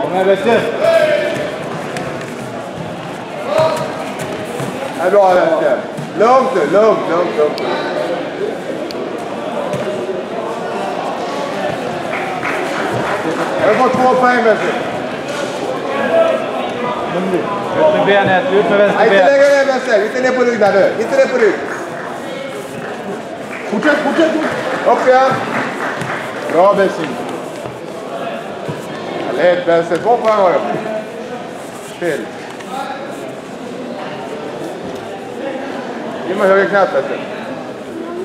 Kom här, Wester. Det är bra, Wester. Lugnt nu, lugnt. Jag har fått 2 poäng, Wester. Ut med benet, ut med vänster ben. Inte längre ner, Wester. Inte ner på rygg där nu. Inte ner på rygg. Fortsätt. Upp igen. Bra, Bessin. Lätt, Wester. 2 poäng har du. Till. In med höger knät, Wester.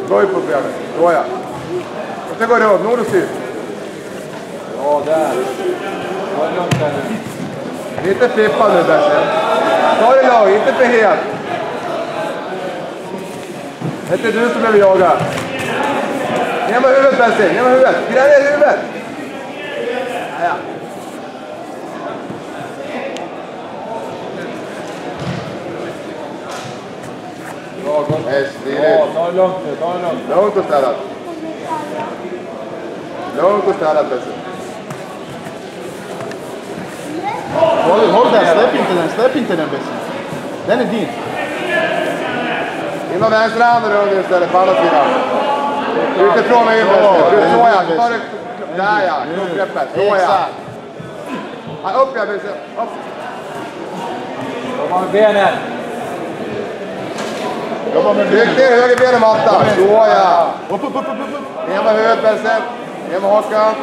Gå upp på benet. Så ja. Och sen går det upp. Nord och syd. Ja, där. Var det långt där nu? Inte flippa nu, Wester. Ta det lag, inte för helt. Det är inte du som behöver jaga. Ner med huvudet, Wester. Ner med huvudet. Gräv ner huvudet. Ja. Bra, gott. Ja, ta det långt nu, ta det långt. Långt och städat. Långt och städat, Wester. Håll den, släpp inte den Bessin. Den är din. In med vänstra handen runt istället på andra sidan. Utifrån mig in, Wester. Så ja, ta det. Där ja, kroppgreppet. Så ja. Ja, upp ja, Wester. Upp. Kom med benen. Tryck ner höger ben i mattan. Så ja. Upp. Ner med huvudet, Wester. Ner med hakan.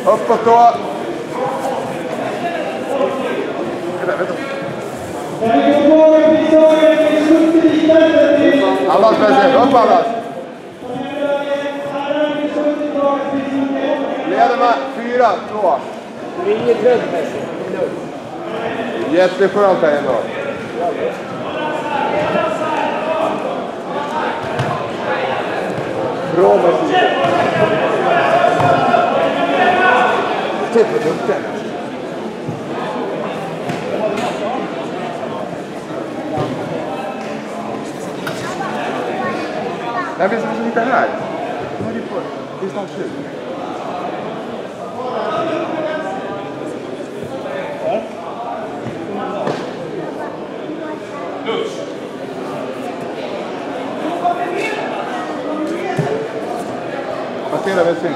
Upp och stå. Allas, Wester. Upp allas. Leder med 4-2. Det är inget lugnt, Wester. Jätteskönt här ändå. Bra musik. Titta på dukten. Nej, vi ska lite här. Det är snart slut. Passera Wester.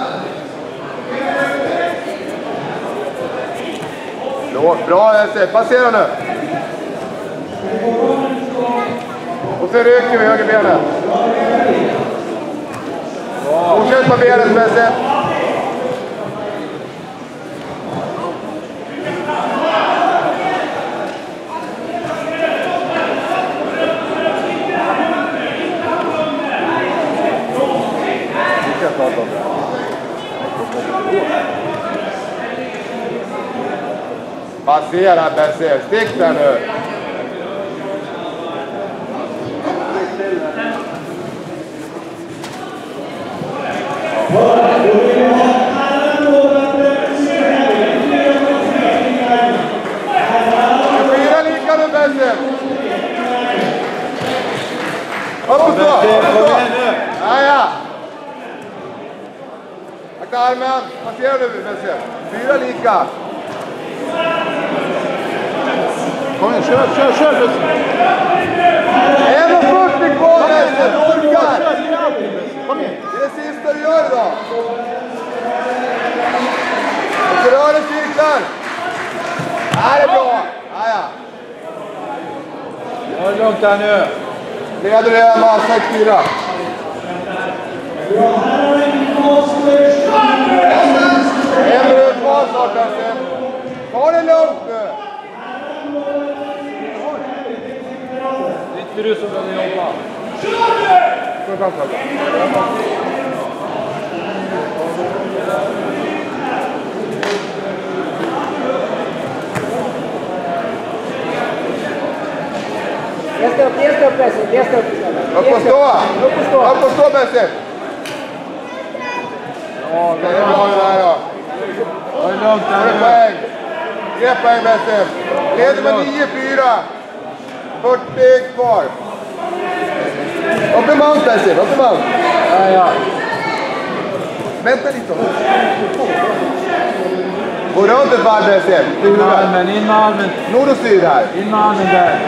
Bra Wester, passera nu. Och så rycker vi höger benet. Fortsätt på benet Wester. Passera Wester, stick där nu. Fyra lika nu Wester. Upp och stå. Ja. Akta armen. Passera nu Wester. 4 lika. Kom igen, kör Bessin. 1:40 kvar Wester, du orkar. Kom igen. Det är det sista du gör idag. Och rör dig cirklar. Här är bra. Ja. Ta det långt där nu. Leder redan med 6-4. En minut kvar snart Wester. Ta det lugnt nu. Det är inte du som behöver jobba. Kom fram. Resta upp Wester. Upp och stå Wester. Ja, det är bra det där då. Ta det långt där nu. Poäng. 3 poäng Wester. Leder med 9-4. 40 kvar. Upp i mount där, Steve. Upp i mount. Ja. Vänta lite. Gå runt ett varv där, Steve. In med armen. Nordostyrd här. In med armen där.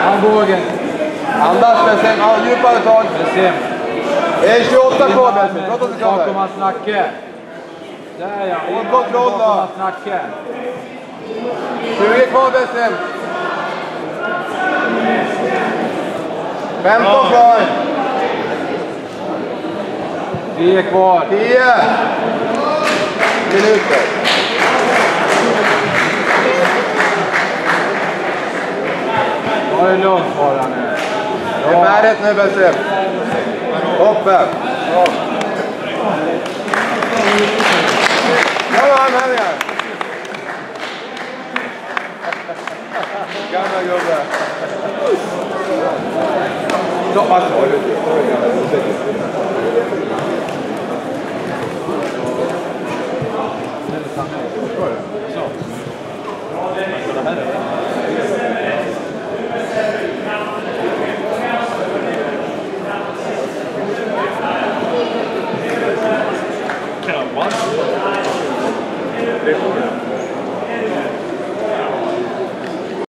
Armbågen. Andas, Bensin. Ja, djupare tag. Bensin. Det är 28 kvar, Bensin. 28 sekunder. Bakom hans nacke. Där ja. Håll kontroll då. Bakom hans nacke. 20 kvar, Bensin. 15 kvar. 10 kvar. 10 minuter. Ta det lugnt bara nu. Det är färdigt nu, Bensin. Uppe. Ja, han här igen. Gamla gubbe. Stoppa så. Kan man?